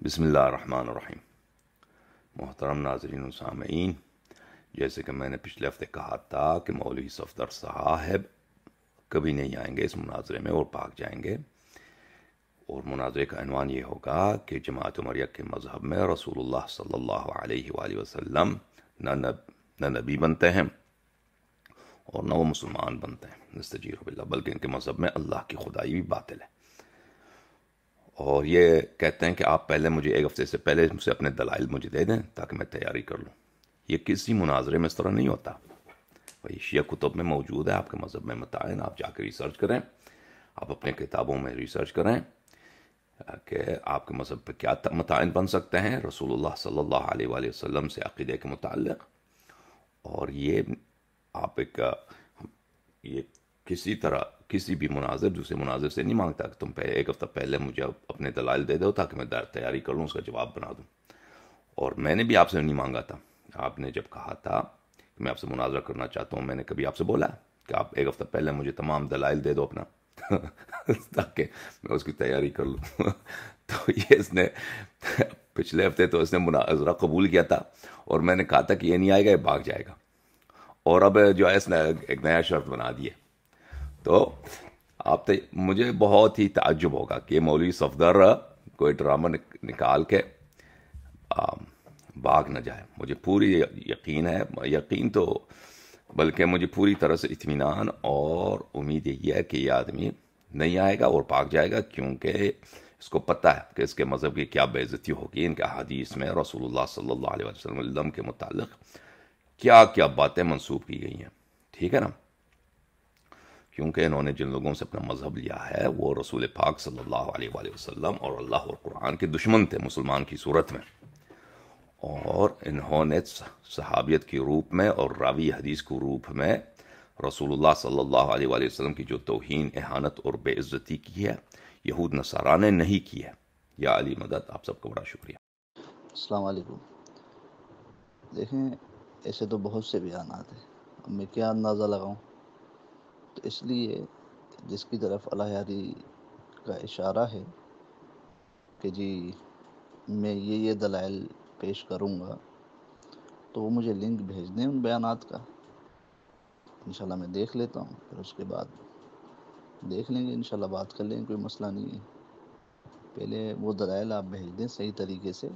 بسم اللہ الرحمن الرحیم۔ محترم ناظرین و سامعین، جیسے کہ میں نے پچھلے ہفتے کہا تھا کہ مولوی صفدر صاحب کبھی نہیں آئیں گے اس مناظرے میں اور بھاگ جائیں گے، اور مناظرے کا عنوان یہ ہوگا کہ جماعت عمریہ کے مذہب میں رسول اللہ صلی اللہ علیہ وآلہ وسلم نہ نبی بنتے ہیں اور نہ وہ مسلمان بنتے ہیں، نستجیر باللہ، بلکہ ان کے مذہب میں اللہ کی خدائی بھی باطل ہے۔ اور یہ کہتے ہیں کہ آپ پہلے مجھے ایک ہفتے سے پہلے مجھ سے اپنے دلائل مجھے دے دیں تاکہ میں تیاری کر لوں۔ یہ کسی مناظرے میں اس طرح نہیں ہوتا۔ یہ شیعہ کتب میں موجود ہے، آپ کے مذہب میں متعین، آپ جا کے ریسرچ کریں، آپ اپنے کتابوں میں ریسرچ کریں کہ آپ کے مذہب پہ کیا متعین بن سکتے ہیں رسول اللہ صلی اللہ علیہ وآلہ وسلم سے عقیدے کے متعلق۔ اور یہ آپ یہ کسی طرح کسی بھی مناظر دوسرے مناظر سے نہیں مانگتا کہ تم ایک ہفتہ پہلے مجھے اپنے دلائل دے دو تاکہ میں تیاری کر لوں، اس کا جواب بنا دوں۔ اور میں نے بھی آپ سے نہیں مانگا تھا۔ آپ نے جب کہا تھا کہ میں آپ سے مناظرہ کرنا چاہتا ہوں، میں نے کبھی آپ سے بولا کہ آپ ایک ہفتہ پہلے مجھے تمام دلائل دے دو اپنا تاکہ میں اس کی تیاری کر لوں۔ تو یہ اس نے پچھلے ہفتے تو اس نے مناظرہ قبول کیا تھا، اور میں نے کہا تھا کہ یہ نہیں آئے گا، یہ بھاگ جائے گا، اور اب جو ہے اس نے ایک نیا شرط بنا دیے۔ تو مجھے بہت ہی تعجب ہوگا کہ مولوی صفدر کوئی ڈرامہ نکال کے بھاگ نہ جائے۔ مجھے پوری یقین ہے، یقین تو بلکہ مجھے پوری طرح سے اطمینان اور امید یہی ہے کہ یہ آدمی نہیں آئے گا اور بھاگ جائے گا، کیونکہ اس کو پتہ ہے کہ اس کے مذہب کی کیا بے عزتی ہوگی۔ ان کے احادیث میں رسول اللہ صلی اللہ علیہ وسلم کے متعلق کیا کیا باتیں منسوب کی گئی ہیں، ٹھیک ہے نا؟ کیونکہ انہوں نے جن لوگوں سے اپنا مذہب لیا ہے وہ رسول پاک صلی اللہ علیہ وآلہ وسلم اور اللہ اور قرآن کے دشمن تھے مسلمان کی صورت میں، اور انہوں نے صحابیت کی روپ میں اور راوی حدیث کی روپ میں رسول اللہ صلی اللہ علیہ وآلہ وسلم کی جو توہین، اہانت اور بے عزتی کی ہے، یہود نصارہ نے نہیں کی ہے۔ یا علی مدد، آپ سب کا بڑا شکریہ۔ السلام علیکم۔ دیکھیں، ایسے تو بہت سے بیانات ہیں، اب میں کیا اندازہ لگاؤں؟ تو اس لیے جس کی طرف الہیاری کا اشارہ ہے کہ جی میں یہ دلائل پیش کروں گا، تو وہ مجھے لنک بھیج دیں ان بیانات کا، انشاءاللہ میں دیکھ لیتا ہوں، پھر اس کے بعد دیکھ لیں گے، انشاءاللہ بات کر لیں گے، کوئی مسئلہ نہیں ہے۔ پہلے وہ دلائل آپ بھیج دیں صحیح طریقے سے،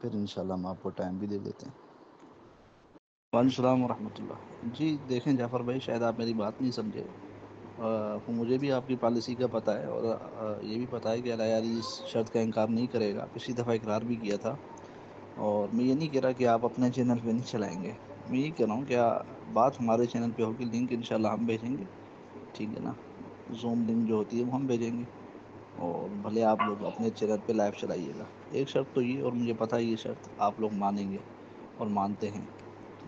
پھر انشاءاللہ ہم آپ کو ٹائم بھی دے دیتے ہیں۔ وعلیکم السلام ورحمۃ اللہ۔ جی دیکھیں جعفر بھائی، شاید آپ میری بات نہیں سمجھے۔ مجھے بھی آپ کی پالیسی کا پتہ ہے، اور یہ بھی پتہ ہے کہ الہیاری اس شرط کا انکار نہیں کرے گا، پچھلی دفعہ اقرار بھی کیا تھا۔ اور میں یہ نہیں کہہ رہا کہ آپ اپنے چینل پہ نہیں چلائیں گے، میں یہ کہہ رہا ہوں کہ بات ہمارے چینل پہ ہوگی، لنک انشاءاللہ ہم بھیجیں گے، ٹھیک ہے نا؟ زوم لنک جو ہوتی ہے وہ ہم بھیجیں گے، اور بھلے آپ لوگ اپنے چینل پہ لائیو چلائیے گا۔ ایک شرط تو یہ، اور مجھے پتہ ہے یہ شرط آپ لوگ مانیں گے اور مانتے ہیں،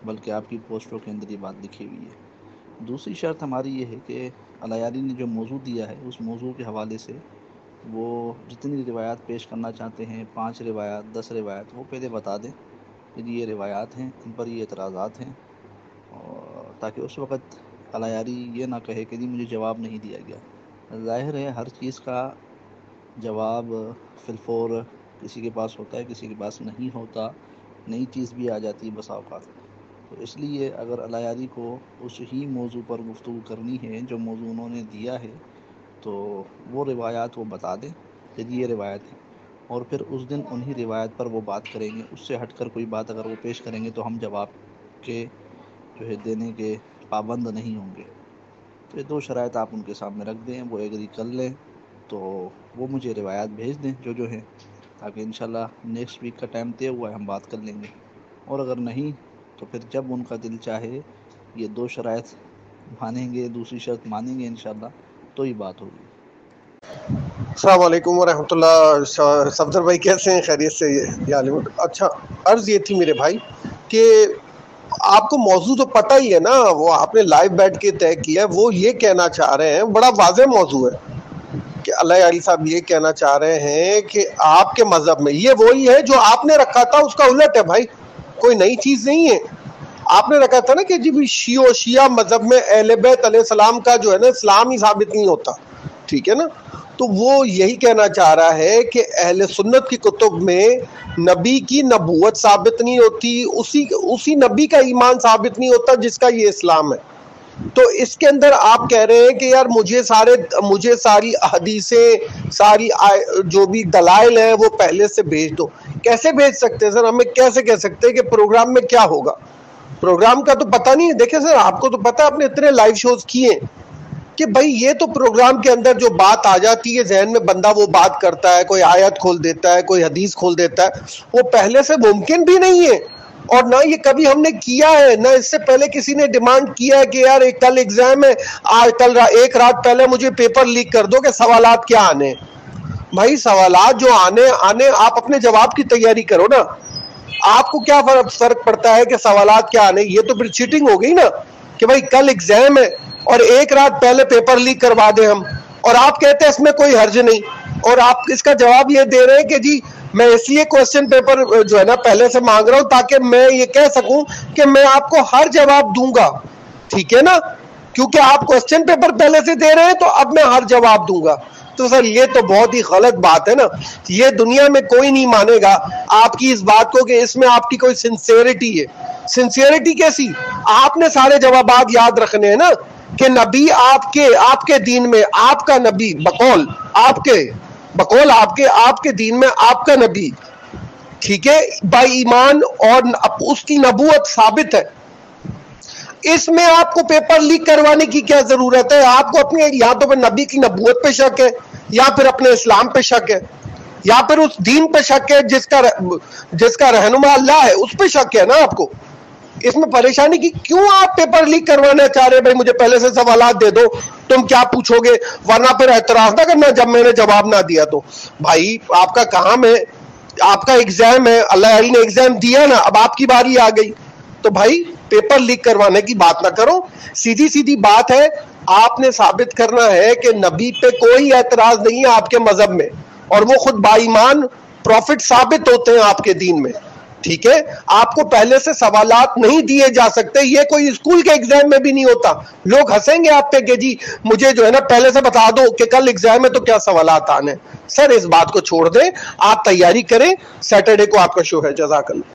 بلکہ آپ کی پوسٹوں کے اندر یہ بات لکھی ہوئی ہے۔ دوسری شرط ہماری یہ ہے کہ الہیاری نے جو موضوع دیا ہے اس موضوع کے حوالے سے وہ جتنی روایات پیش کرنا چاہتے ہیں، 5 روایات 10 روایات، وہ پہلے بتا دیں کہ یہ روایات ہیں، ان پر یہ اعتراضات ہیں، اور تاکہ اس وقت الہیاری یہ نہ کہے کہ مجھے جواب نہیں دیا گیا۔ ظاہر ہے ہر چیز کا جواب فی الفور کسی کے پاس ہوتا ہے، کسی کے پاس نہیں ہوتا، نئی چیز بھی آ جاتی ہے بسا اوقات۔ تو اس لیے اگر الہیاری کو اس ہی موضوع پر گفتگو کرنی ہے جو موضوع انہوں نے دیا ہے، تو وہ روایات وہ بتا دیں کہ یہ روایت ہے، اور پھر اس دن انہی روایت پر وہ بات کریں گے۔ اس سے ہٹ کر کوئی بات اگر وہ پیش کریں گے تو ہم جواب کے جو ہے دینے کے پابند نہیں ہوں گے۔ تو یہ 2 شرائط آپ ان کے سامنے رکھ دیں، وہ ایگری کر لیں تو وہ مجھے روایات بھیج دیں جو ہیں، تاکہ انشاءاللہ نیکسٹ ویک کا ٹائم طے ہوا ہے، ہم بات کر لیں گے۔ اور اگر نہیں تو پھر جب ان کا دل چاہے یہ 2 شرائط مانیں گے، دوسری شرط مانیں گے انشاءاللہ، تو ہی بات ہوگی۔ السلام علیکم ورحمۃ اللہ۔ صفدر بھائی کیسے ہیں؟ خیریت سے؟ اچھا، عرض یہ تھی میرے بھائی کہ آپ کو موضوع تو پتہ ہی ہے نا، وہ آپ نے لائیو بیٹھ کے طے کیا ہے، وہ یہ کہنا چاہ رہے ہیں، بڑا واضح موضوع ہے کہ اللہ علی صاحب یہ کہنا چاہ رہے ہیں کہ آپ کے مذہب میں یہ وہی ہے جو آپ نے رکھا تھا، اس کا الٹ ہے بھائی، کوئی نئی چیز نہیں ہے۔ آپ نے رکھا تھا نا کہ جی شیعہ مذہب میں اہل بیت علیہ السلام کا جو ہے نا اسلام ہی ثابت نہیں ہوتا، ٹھیک ہے نا؟ تو وہ یہی کہنا چاہ رہا ہے کہ اہل سنت کی کتب میں نبی کی نبوت ثابت نہیں ہوتی، اسی نبی کا ایمان ثابت نہیں ہوتا جس کا یہ اسلام ہے. تو اس کے اندر آپ کہہ رہے ہیں کہ یار مجھے ساری حدیثیں، ساری جو بھی دلائل ہیں وہ پہلے سے بھیج دو. کیسے بھیج سکتے ہیں سر؟ ہمیں کیسے کہہ سکتے ہیں کہ پروگرام میں کیا ہوگا؟ پروگرام کا تو پتہ نہیں ہے. دیکھیں سر، آپ کو تو پتہ ہے، آپ نے اتنے لائیو شوز کیے کہ بھائی یہ تو پروگرام کے اندر جو بات آ جاتی ہے ذہن میں، بندہ وہ بات کرتا ہے، کوئی آیت کھول دیتا ہے، کوئی حدیث کھول دیتا ہے. وہ پہلے سے ممکن بھی نہیں ہے، اور نہ یہ کبھی ہم نے کیا ہے، نہ اس سے پہلے کسی نے ڈیمانڈ کیا ہے کہ یار کل ایگزام ہے، کل ایک رات پہلے مجھے پیپر لیک کر دو کہ سوالات کیا آنے. بھائی سوالات جو آنے آپ اپنے جواب کی تیاری کرو نا. آپ کو کیا فرق پڑتا ہے کہ سوالات کیا آنے؟ یہ تو پھر چیٹنگ ہو گئی نا کہ بھائی کل ایگزام ہے اور ایک رات پہلے پیپر لیک کروا دیں ہم، اور آپ کہتے ہیں اس میں کوئی حرج نہیں، اور آپ اس کا جواب یہ دے رہے ہیں کہ جی میں اس لیے کوسچن پیپر جو ہے نا پہلے سے مانگ رہا ہوں تاکہ میں یہ کہہ سکوں کہ میں آپ کو ہر جواب دوں گا. ٹھیک ہے نا؟ کیونکہ آپ کوسچن پیپر پہلے سے دے رہے ہیں تو اب میں ہر جواب دوں گا. تو سر یہ تو بہت ہی غلط بات ہے نا. یہ دنیا میں کوئی نہیں مانے گا آپ کی اس بات کو کہ اس میں آپ کی کوئی سنسیئرٹی ہے. سنسیئرٹی کیسی؟ آپ نے سارے جوابات یاد رکھنے ہیں نا کہ نبی آپ کے دین میں آپ کا نبی بقول آپ کے دین میں آپ کا نبی، ٹھیک ہے، بائی ایمان، اور اس کی نبوت ثابت ہے. اس میں آپ کو پیپر لیک کروانے کی کیا ضرورت ہے؟ آپ کو اپنے یا تو پھر نبی کی نبوت پہ شک ہے، یا پھر اپنے اسلام پہ شک ہے، یا پھر اس دین پہ شک ہے جس کا رہنما اللہ ہے، اس پہ شک ہے نا آپ کو. اس میں پریشانی کی کیوں آپ پیپر لیک کروانا چاہ رہے ہیں؟ بھائی مجھے پہلے سے سوالات دے دو، تم کیا پوچھو گے، ورنہ پھر اعتراض نہ کرنا جب میں نے جواب نہ دیا تو. بھائی آپ کا کام ہے، آپ کا ایگزام ہے، اللہ علی نے ایگزام دیا نا، اب آپ کی باری آ گئی، تو بھائی پیپر لیک کروانے کی بات نہ کرو. سیدھی بات ہے، آپ نے ثابت کرنا ہے کہ نبی پہ کوئی اعتراض نہیں ہے آپ کے مذہب میں، اور وہ خود باایمان پروفٹ ثابت ہوتے ہیں آپ کے دین میں. ٹھیک ہے، آپ کو پہلے سے سوالات نہیں دیے جا سکتے. یہ کوئی اسکول کے ایگزام میں بھی نہیں ہوتا. لوگ ہنسیں گے آپ پہ کہ جی مجھے جو ہے نا پہلے سے بتا دو کہ کل ایگزام ہے تو کیا سوالات آنے. سر اس بات کو چھوڑ دیں، آپ تیاری کریں، سیٹرڈے کو آپ کا شو ہے. جزاک اللہ.